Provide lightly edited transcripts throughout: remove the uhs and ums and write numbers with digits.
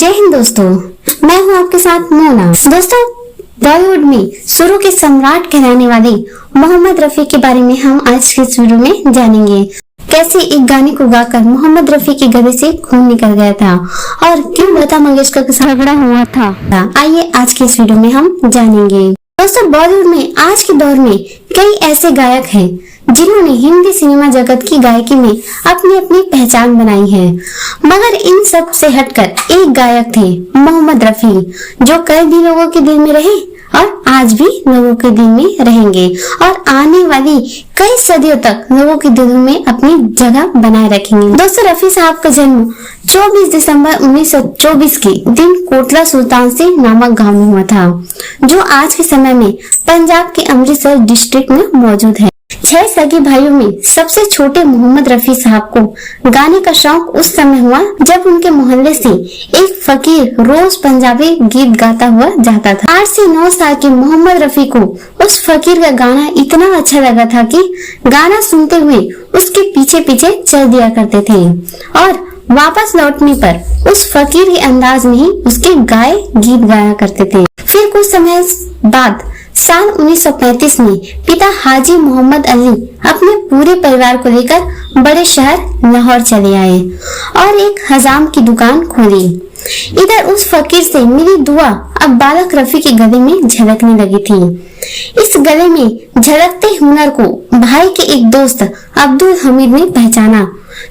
जय हिंद दोस्तों, मैं हूं आपके साथ मोना। दोस्तों, बॉलीवुड में सुरों के सम्राट कहलाने वाले मोहम्मद रफी के बारे में हम आज के इस वीडियो में जानेंगे। कैसे एक गाने को गाकर मोहम्मद रफी के गले से खून निकल गया था और क्यों लता मंगेशकर के साथ झगड़ा हुआ था। आइए आज के इस वीडियो में हम जानेंगे। दोस्तों, बॉलीवुड में आज के दौर में कई ऐसे गायक हैं जिन्होंने हिंदी सिनेमा जगत की गायकी में अपनी अपनी पहचान बनाई है, मगर इन सब से हटकर एक गायक थे मोहम्मद रफी, जो कई लोगों के दिल में रहे और आज भी लोगों के दिल में रहेंगे और आने वाली कई सदियों तक लोगों के दिलों में अपनी जगह बनाए रखेंगे। दोस्तों, रफी साहब का जन्म 24 दिसंबर 1924 के दिन कोटला सुल्तानपुर नामक गांव में हुआ था, जो आज के समय में पंजाब के अमृतसर डिस्ट्रिक्ट में मौजूद है। 6 सगे भाइयों में सबसे छोटे मोहम्मद रफी साहब को गाने का शौक उस समय हुआ जब उनके मोहल्ले से एक फकीर रोज पंजाबी गीत गाता हुआ जाता था। 8 से 9 साल के मोहम्मद रफी को उस फकीर का गाना इतना अच्छा लगा था कि गाना सुनते हुए उसके पीछे पीछे चल दिया करते थे और वापस लौटने पर उस फकीर के अंदाज में ही उसके गाए गीत गाया करते थे। फिर कुछ समय बाद साल 1935 में पिता हाजी मोहम्मद अली अपने पूरे परिवार को लेकर बड़े शहर लाहौर चले आए और एक हजाम की दुकान खोली। इधर उस फकीर से मिली दुआ अब बालक रफी के गले में झलकने लगी थी। इस गले में झलकते हुनर को भाई के एक दोस्त अब्दुल हमीद ने पहचाना,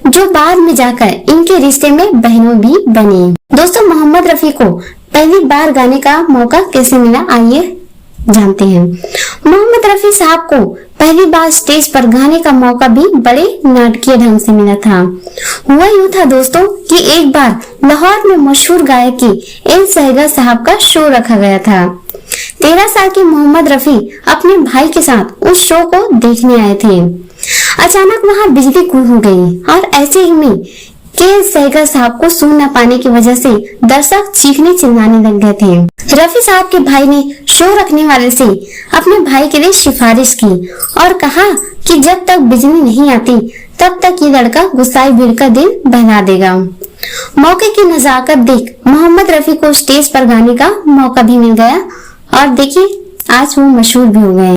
जो बाद में जाकर इनके रिश्ते में बहनों भी बनी। दोस्तों, मोहम्मद रफी को पहली बार गाने का मौका कैसे मिला, आइए जानते हैं। मोहम्मद रफी साहब को पहली बार स्टेज पर गाने का मौका भी बड़े नाटकीय ढंग से मिला था। हुआ यूं था दोस्तों कि एक बार लाहौर में मशहूर गायकी एल सहगल साहब का शो रखा गया था। 13 साल के मोहम्मद रफी अपने भाई के साथ उस शो को देखने आए थे। अचानक वहां बिजली गुल हो गई और ऐसे ही में के सहगल साहब को सुन न पाने की वजह से दर्शक चीखने चिल्लाने लग गए थे। रफी साहब के भाई ने शो रखने वाले से अपने भाई के लिए सिफारिश की और कहा कि जब तक बिजली नहीं आती तब तक ये लड़का गुस्साई भीड़ का दिल बहला देगा। मौके की नजाकत देख मोहम्मद रफी को स्टेज पर गाने का मौका भी मिल गया और देखिए आज वो मशहूर भी हो गए।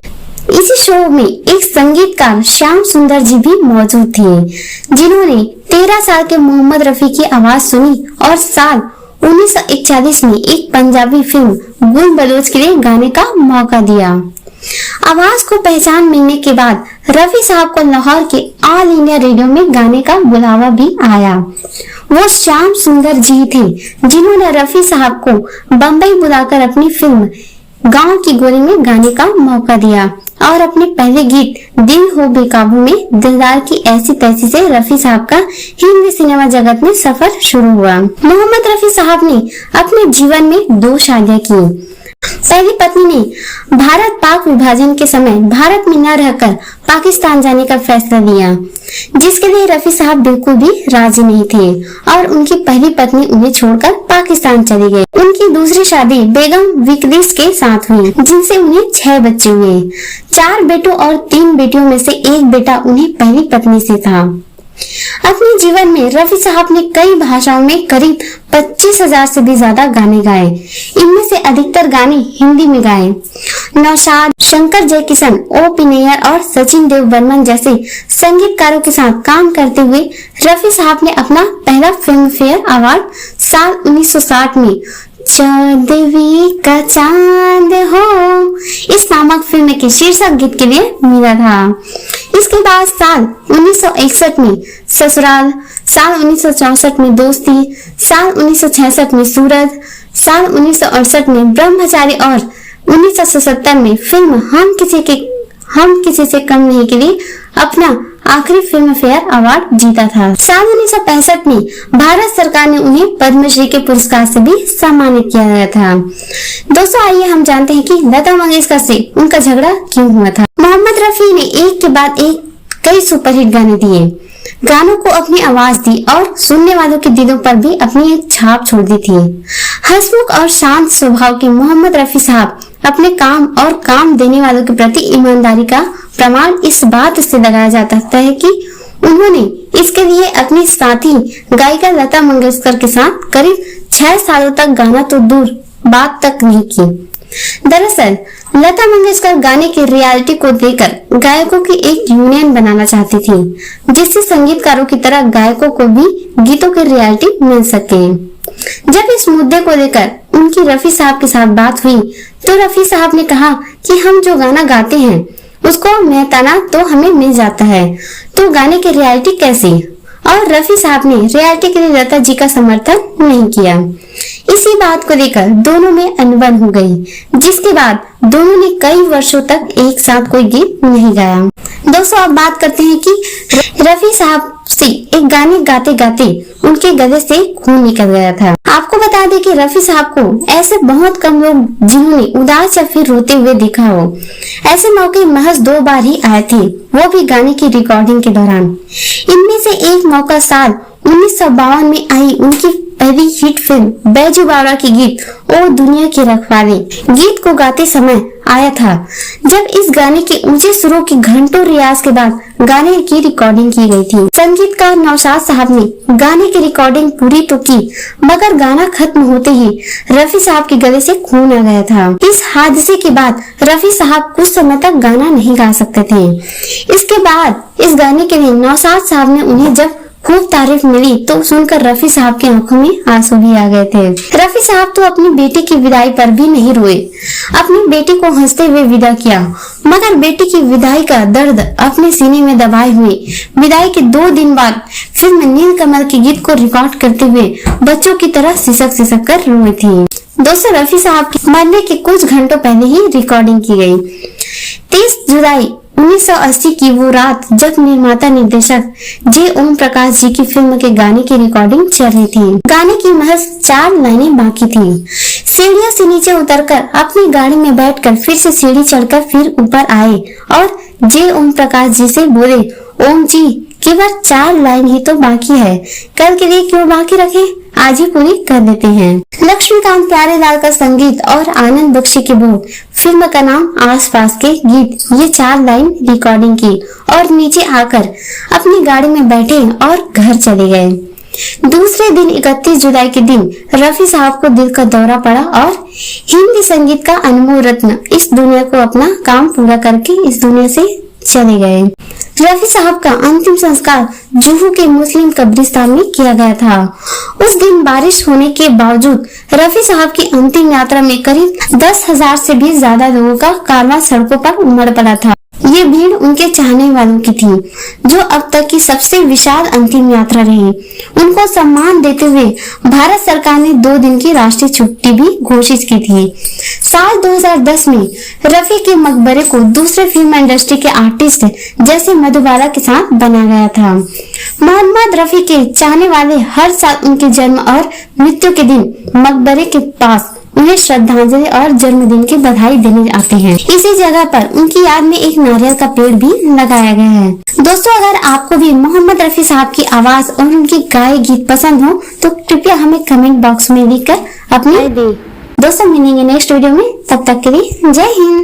इसी शो में एक संगीतकार श्याम सुंदर जी भी मौजूद थे, जिन्होंने 13 साल के मोहम्मद रफी की आवाज सुनी और साल 1941 में एक पंजाबी फिल्म गुल बलोच के लिए गाने का मौका दिया। आवाज को पहचान मिलने के बाद रफी साहब को लाहौर के ऑल इंडिया रेडियो में गाने का बुलावा भी आया। वो श्याम सुंदर जी थे जिन्होंने रफी साहब को बम्बई बुलाकर अपनी फिल्म गांव की गोली में गाने का मौका दिया और अपने पहले गीत दिल हो बेकाबू में दिलदार की ऐसी तैसी से रफी साहब का हिंदी सिनेमा जगत में सफर शुरू हुआ। मोहम्मद रफी साहब ने अपने जीवन में 2 शादियां की। पहली पत्नी ने भारत पाक विभाजन के समय भारत में न रहकर पाकिस्तान जाने का फैसला लिया, जिसके लिए रफी साहब बिल्कुल भी राजी नहीं थे और उनकी पहली पत्नी उन्हें छोड़कर पाकिस्तान चली गई। उनकी दूसरी शादी बेगम विकलिस के साथ हुई, जिनसे उन्हें 6 बच्चे हुए। 4 बेटों और 3 बेटियों में से एक बेटा उन्हें पहली पत्नी से था। अपने जीवन में रफी साहब ने कई भाषाओं में करीब 25,000 से भी ज्यादा गाने गाए। इनमें से अधिकतर गाने हिंदी में गाए। नौशाद, शंकर जयकिशन, ओ.पी. नैयर और सचिन देव बर्मन जैसे संगीतकारों के साथ काम करते हुए रफी साहब ने अपना पहला फिल्म फेयर अवार्ड साल 1960 में चौदहवीं का चांद हो इस नामक फिल्म के शीर्षक गीत के लिए मिला था। इसके बाद साल 1961 में ससुराल, साल 1964 में दोस्ती, साल 1966 में सूरज, साल 1968 में ब्रह्मचारी और 1977 में फिल्म हम किसी से कम नहीं के लिए अपना आखिरी फिल्म फेयर अवार्ड जीता था। साल 1965 में भारत सरकार ने उन्हें पद्मश्री के पुरस्कार से भी सम्मानित किया गया था। दोस्तों, आइए हम जानते हैं कि लता मंगेशकर से उनका झगड़ा क्यों हुआ था। मोहम्मद रफी ने एक के बाद एक कई सुपरहिट गाने दिए, गानों को अपनी आवाज दी और सुनने वालों के दिलों पर भी अपनी एक छाप छोड़ दी थी। हंसमुख और शांत स्वभाव के मोहम्मद रफी साहब अपने काम और काम देने वालों के प्रति ईमानदारी का प्रमाण इस बात से लगाया जा सकता है कि उन्होंने इसके लिए अपनी साथी गायिका लता मंगेशकर के साथ करीब 6 सालों तक गाना तो दूर बात तक नहीं की। दरअसल लता मंगेशकर गाने की रियलिटी को देकर गायकों की एक यूनियन बनाना चाहती थी, जिससे संगीतकारों की तरह गायकों को भी गीतों की रियलिटी मिल सके। जब इस मुद्दे को लेकर उनकी रफी साहब के साथ बात हुई तो रफी साहब ने कहा कि हम जो गाना गाते हैं उसको मेहताना तो हमें मिल जाता है, तो गाने की रियलिटी कैसे? और रफी साहब ने रियलिटी के लिए लता जी का समर्थन नहीं किया। इसी बात को लेकर दोनों में अनबन हो गई, जिसके बाद दोनों ने कई वर्षों तक एक साथ कोई गीत नहीं गाया। दोस्तों, अब बात करते हैं कि रफी साहब से एक गाने गाते गाते उनके गले से खून निकल गया था। आपको बता दें कि रफी साहब को ऐसे बहुत कम लोग जिन्होंने उदास या फिर रोते हुए देखा हो। ऐसे मौके महज 2 बार ही आए थे, वो भी गाने की रिकॉर्डिंग के दौरान। इनमें से एक मौका साल 1952 में आई उनकी पहली हिट फिल्म बैजू बावरा की गीत ओ दुनिया की रखवाली गीत को गाते समय आया था, जब इस गाने के ऊंचे सुरों की घंटों रियाज के बाद गाने की रिकॉर्डिंग की गई थी। संगीतकार नौशाद साहब ने गाने की रिकॉर्डिंग पूरी तो की, मगर गाना खत्म होते ही रफी साहब के गले से खून आ गया था। इस हादसे के बाद रफी साहब कुछ समय तक गाना नहीं गा सकते थे। इसके बाद इस गाने के लिए नौशाद साहब ने उन्हें जब खूब तारीफ मिली तो सुनकर रफी साहब की आंखों में आंसू भी आ गए थे। रफी साहब तो अपनी बेटी की विदाई पर भी नहीं रोए, अपनी बेटी को हंसते हुए विदा किया, मगर बेटी की विदाई का दर्द अपने सीने में दबाए हुए विदाई के 2 दिन बाद फिल्म नीलकमल के गीत को रिकॉर्ड करते हुए बच्चों की तरह सिसक कर रोई थी। दोस्तों, रफी साहब के मरने के कुछ घंटों पहले ही रिकॉर्डिंग की गई। 30 जुलाई 1980 की वो रात जब निर्माता निर्देशक जे ओम प्रकाश जी की फिल्म के गाने की रिकॉर्डिंग चल रही थी। गाने की महज 4 लाइनें बाकी थी। सीढ़ियों से नीचे उतरकर अपनी गाड़ी में बैठकर फिर से सीढ़ी चढ़कर फिर ऊपर आए और जे ओम प्रकाश जी से बोले, ओम जी केवल 4 लाइन ही तो बाकी है, कल के लिए क्यों बाकी रखे, आज ही पूरी कर देते हैं। लक्ष्मीकांत प्यारेलाल का संगीत और आनंद बख्शी की बोल, फिल्म का नाम आस पास के गीत, ये 4 लाइन रिकॉर्डिंग की और नीचे आकर अपनी गाड़ी में बैठे और घर चले गए। दूसरे दिन 31 जुलाई के दिन रफी साहब को दिल का दौरा पड़ा और हिंदी संगीत का अनमोल रत्न इस दुनिया को अपना काम पूरा करके इस दुनिया से चले गए। रफी साहब का अंतिम संस्कार जुहू के मुस्लिम कब्रिस्तान में किया गया था। उस दिन बारिश होने के बावजूद रफी साहब की अंतिम यात्रा में करीब 10,000 से भी ज्यादा लोगों का कारवां सड़कों पर उमड़ पड़ा था। ये भीड़ उनके चाहने वालों की थी, जो अब तक की सबसे विशाल अंतिम यात्रा रही। उनको सम्मान देते हुए भारत सरकार ने 2 दिन की राष्ट्रीय छुट्टी भी घोषित की थी। साल 2010 में रफी के मकबरे को दूसरे फिल्म इंडस्ट्री के आर्टिस्ट जैसे मधुबाला के साथ बनाया गया था। मोहम्मद रफी के चाहने वाले हर साल उनके जन्म और मृत्यु के दिन मकबरे के पास उन्हें श्रद्धांजलि और जन्मदिन की बधाई देने आते हैं। इसी जगह पर उनकी याद में एक नारियल का पेड़ भी लगाया गया है। दोस्तों, अगर आपको भी मोहम्मद रफी साहब की आवाज और उनकी गाए गीत पसंद हो तो कृपया हमें कमेंट बॉक्स में लिखकर अपनी दोस्तों मिलेंगे नेक्स्ट वीडियो में। तब तक के लिए जय हिंद।